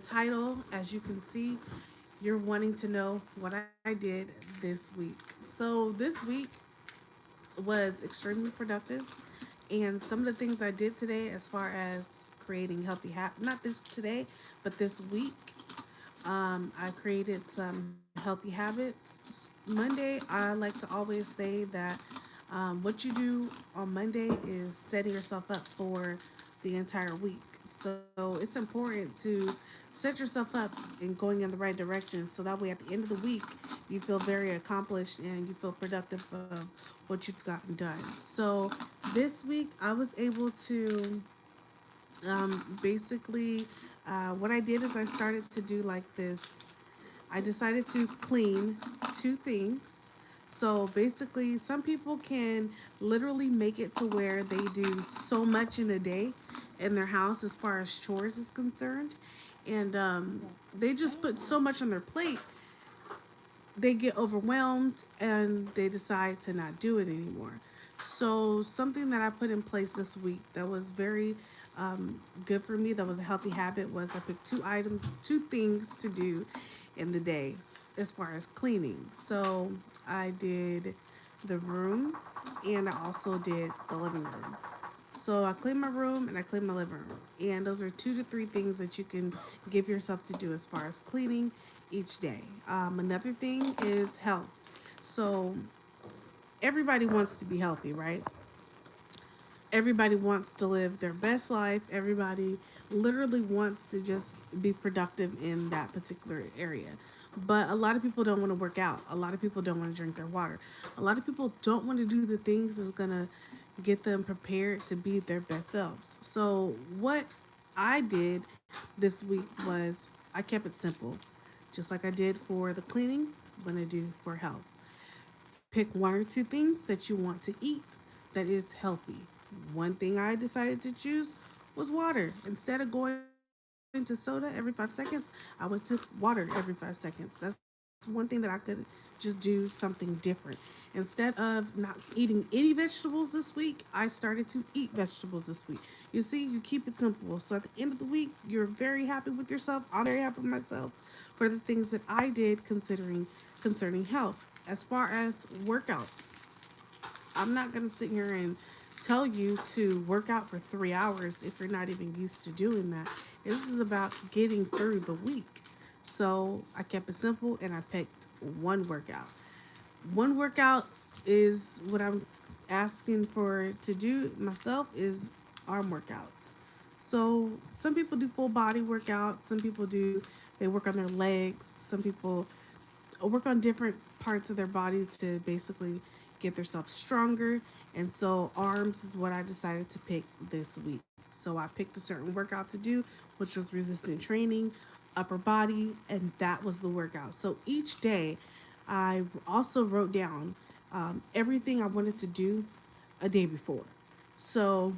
title, as you can see, you're wanting to know what I did this week. So this week was extremely productive, and some of the things I did today, as far as creating healthy habits, not this today, but this week, I created some healthy habits. Monday, I like to always say that what you do on Monday is setting yourself up for the entire week. So it's important to set yourself up and going in the right direction, so that way at the end of the week you feel very accomplished and you feel productive of what you've gotten done. So this week I was able to basically what I did is I started to do like this. I decided to clean two things. So basically, some people can literally make it to where they do so much in a day in their house as far as chores is concerned. And they just put so much on their plate, they get overwhelmed and they decide to not do it anymore. So, something that I put in place this week that was very good for me, that was a healthy habit, was I picked two items, two things to do in the day as far as cleaning. So, I did the room and I also did the living room. So I clean my room and I clean my living room. And those are 2 to 3 things that you can give yourself to do as far as cleaning each day. Another thing is health. So everybody wants to be healthy, right? Everybody wants to live their best life. Everybody literally wants to just be productive in that particular area. But a lot of people don't want to work out. A lot of people don't want to drink their water. A lot of people don't want to do the things that's going to get them prepared to be their best selves. So, what I did this week was I kept it simple, just like I did for the cleaning, I'm going to do for health. Pick 1 or 2 things that you want to eat that is healthy. One thing I decided to choose was water. Instead of going to soda every 5 seconds, I went to water every 5 seconds. That's one thing that I could just do something different. Instead of not eating any vegetables this week, I started to eat vegetables this week. You see, you keep it simple. So at the end of the week, you're very happy with yourself. I'm very happy with myself for the things that I did concerning health. As far as workouts, I'm not going to sit here and tell you to work out for 3 hours if you're not even used to doing that. This is about getting through the week. So I kept it simple and I picked one workout. One workout is what I'm asking for to do myself is arm workouts. So some people do full body workouts, some people do they work on their legs, some people work on different parts of their body to basically get themselves stronger. And so arms is what I decided to pick this week. So I picked a certain workout to do, which was resistant training, upper body, and that was the workout. So each day, I also wrote down everything I wanted to do a day before. So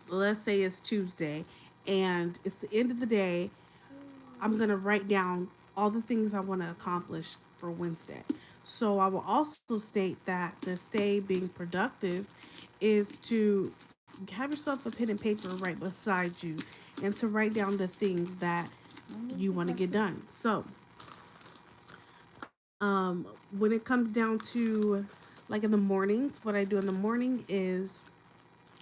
let's say it's Tuesday and it's the end of the day, I'm going to write down all the things I want to accomplish for Wednesday. So I will also state that to stay being productive is to have yourself a pen and paper right beside you and to write down the things that you want to get done. So, when it comes down to like in the mornings, what I do in the morning is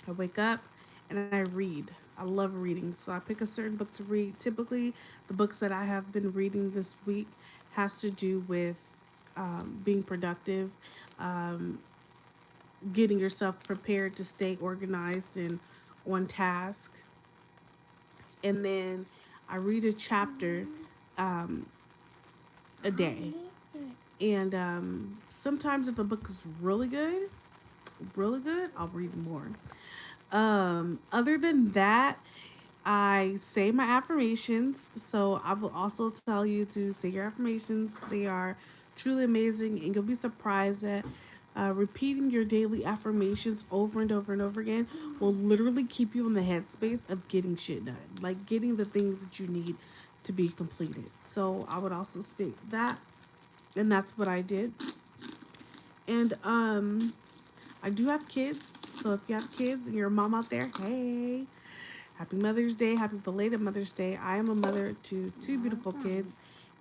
I wake up and I read. I love reading. So I pick a certain book to read. Typically, the books that I have been reading this week has to do with being productive, um, getting yourself prepared to stay organized and on task. And then I read a chapter um, a day. And sometimes if a book is really good, I'll read more. Other than that, I say my affirmations. So I will also tell you to say your affirmations. They are truly amazing, and you'll be surprised that repeating your daily affirmations over and over and over again will literally keep you in the headspace of getting shit done, like getting the things that you need to be completed. So I would also state that, and that's what I did. And I do have kids, so if you have kids and you're a mom out there, hey, Happy Mother's Day. Happy belated Mother's Day. I am a mother to two beautiful kids,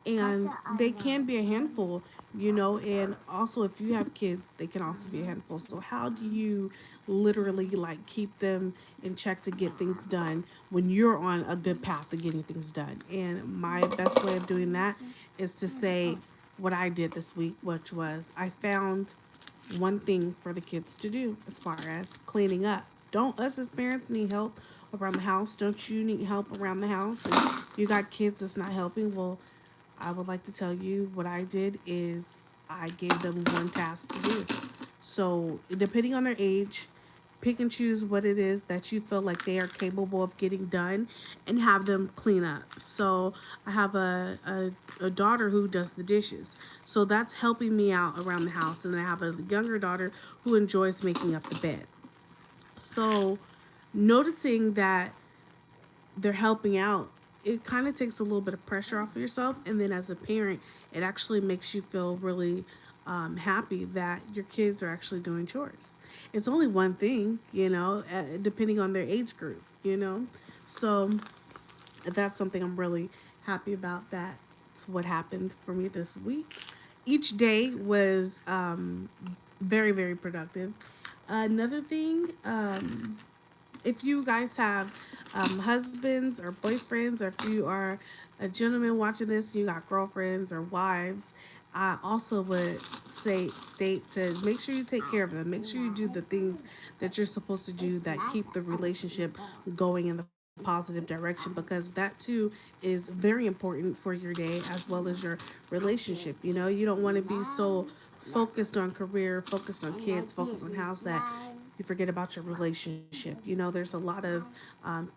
and they can be a handful, you know. And also, if you have kids, they can also be a handful. So, how do you literally like keep them in check to get things done when you're on a good path to getting things done? And my best way of doing that is to say what I did this week, which was I found one thing for the kids to do as far as cleaning up. Don't us as parents need help around the house? Don't you need help around the house? And you got kids that's not helping? Well, I would like to tell you what I did is I gave them one task to do. So, depending on their age, pick and choose what it is that you feel like they are capable of getting done and have them clean up. So, I have a daughter who does the dishes. So, that's helping me out around the house. And I have a younger daughter who enjoys making up the bed. So, noticing that they're helping out, it kind of takes a little bit of pressure off of yourself. And then as a parent, it actually makes you feel really happy that your kids are actually doing chores. It's only one thing, you know, depending on their age group, you know. So that's something I'm really happy about. That's what happened for me this week. Each day was very, very productive. Another thing, if you guys have husbands or boyfriends, or if you are a gentleman watching this, you got girlfriends or wives, I also would say state to make sure you take care of them. Make sure you do the things that you're supposed to do that keep the relationship going in the positive direction, because that too is very important for your day as well as your relationship. You know, you don't want to be so focused on career, focused on kids, focused on house that you forget about your relationship. You know, there's a lot of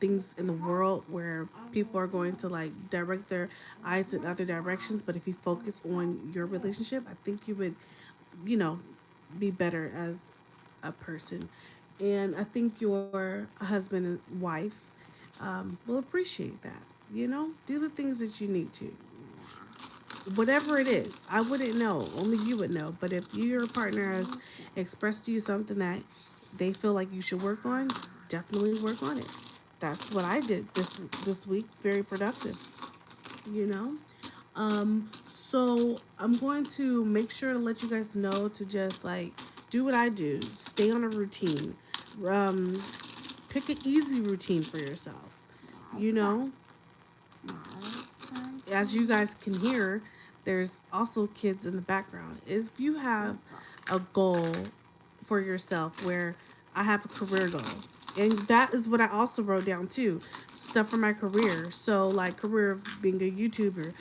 things in the world where people are going to like direct their eyes in other directions. But if you focus on your relationship, I think you would, you know, be better as a person. And I think your husband and wife will appreciate that. You know, do the things that you need to, whatever it is. I wouldn't know, only you would know. But if your partner has expressed to you something that they feel like you should work on, definitely work on it. That's what I did this week. Very productive, you know. So I'm going to make sure to let you guys know to just like do what I do. Stay on a routine. Um, Pick an easy routine for yourself. You know, as you guys can hear, there's also kids in the background. If you have a goal for yourself where I have a career goal, and that is what I also wrote down too, stuff for my career. So like career of being a YouTuber.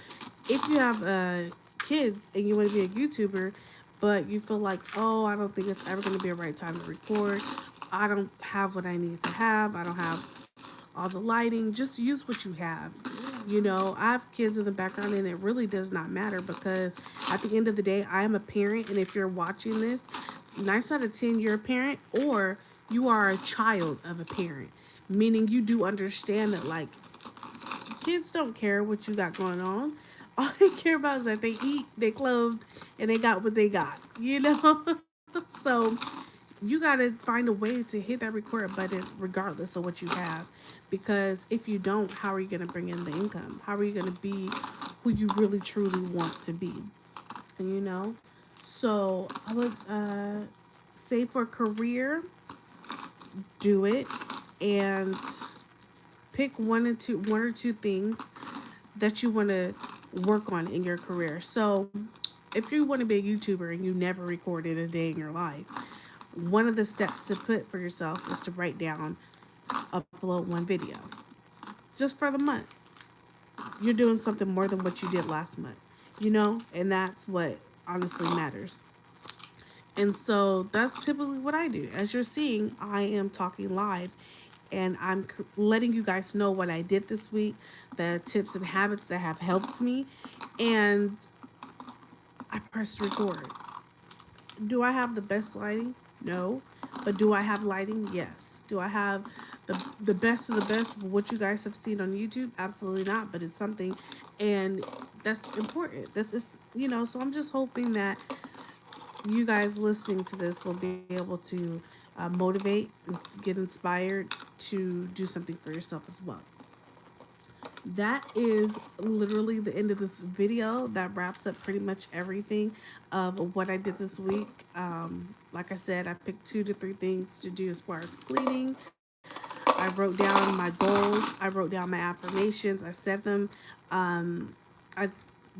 If you have kids and you want to be a YouTuber, but you feel like, oh, I don't think it's ever going to be a right time to record. I don't have what I need to have. I don't have all the lighting. Just use what you have. You know, I have kids in the background, and it really does not matter because at the end of the day, I am a parent. And if you're watching this, 9 out of 10, you're a parent or you are a child of a parent, meaning you do understand that, like, kids don't care what you got going on. All they care about is that they eat, they clothed, and they got what they got, you know? So you got to find a way to hit that record button regardless of what you have, because if you don't, how are you going to bring in the income? How are you going to be who you really truly want to be? And you know, so I would say for career, do it and pick one or two things that you want to work on in your career. So if you want to be a YouTuber and you never recorded a day in your life, one of the steps to put for yourself is to write down, upload one video just for the month. You're doing something more than what you did last month, you know, and that's what honestly matters. And so that's typically what I do. As you're seeing, I am talking live and I'm letting you guys know what I did this week, the tips and habits that have helped me, and I pressed record. Do I have the best lighting? No. But do I have lighting? Yes. Do I have the best of the best of what you guys have seen on YouTube? Absolutely not. But it's something, and that's important. This is, you know, so I'm just hoping that you guys listening to this will be able to motivate and get inspired to do something for yourself as well. That is literally the end of this video. That wraps up pretty much everything of what I did this week. Like I said, I picked 2 to 3 things to do as far as cleaning. I wrote down my goals. I wrote down my affirmations. I said them. I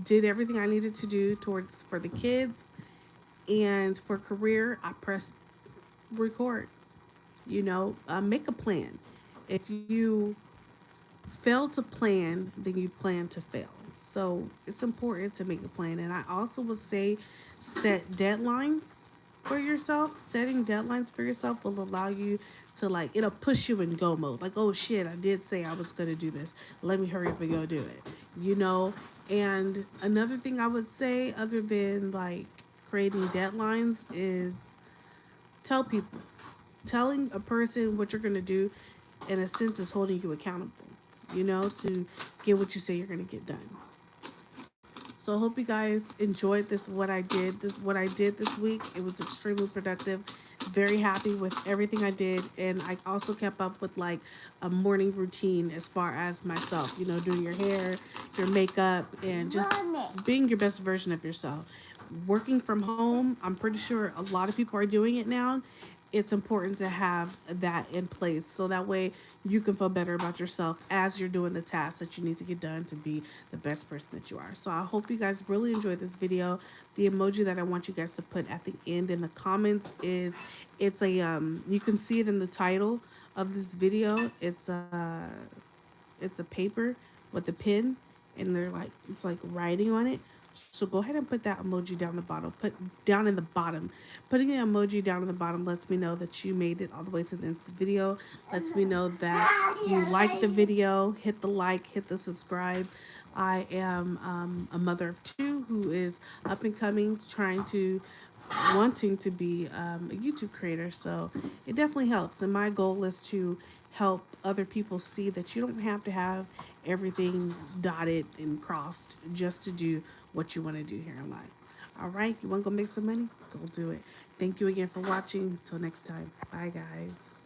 did everything I needed to do towards for the kids, and for career, I pressed record. Make a plan. If you fail to plan, then you plan to fail. So it's important to make a plan. And I also would say set deadlines for yourself. Setting deadlines for yourself will allow you to, like, it'll push you in go mode. Like, oh shit, I did say I was gonna do this. Let me hurry up and go do it. You know? And another thing I would say, other than like creating deadlines, is tell people. Telling a person what you're gonna do, in a sense, is holding you accountable, to get what you say you're going to get done. So I hope you guys enjoyed what I did this week. It was extremely productive. Very happy with everything I did, and I also kept up with like a morning routine as far as myself, doing your hair, your makeup, and just being your best version of yourself. Working from home, I'm pretty sure a lot of people are doing it now. It's important to have that in place so that way you can feel better about yourself as you're doing the tasks that you need to get done to be the best person that you are. So I hope you guys really enjoyed this video. The emoji that I want you guys to put at the end in the comments is, it's a you can see it in the title of this video. It's a paper with a pen, and it's like writing on it. So go ahead and put that emoji down the bottom. Put down in the bottom. Putting the emoji down in the bottom lets me know that you made it all the way to the end of the video. Lets me know that you liked the video. Hit the like, hit the subscribe. I am a mother of 2 who is up and coming, wanting to be a YouTube creator. So it definitely helps. And my goal is to help other people see that you don't have to have everything dotted and crossed just to do what you want to do here in life. All right, you want to go make some money? Go do it. Thank you again for watching. Until next time. Bye, guys.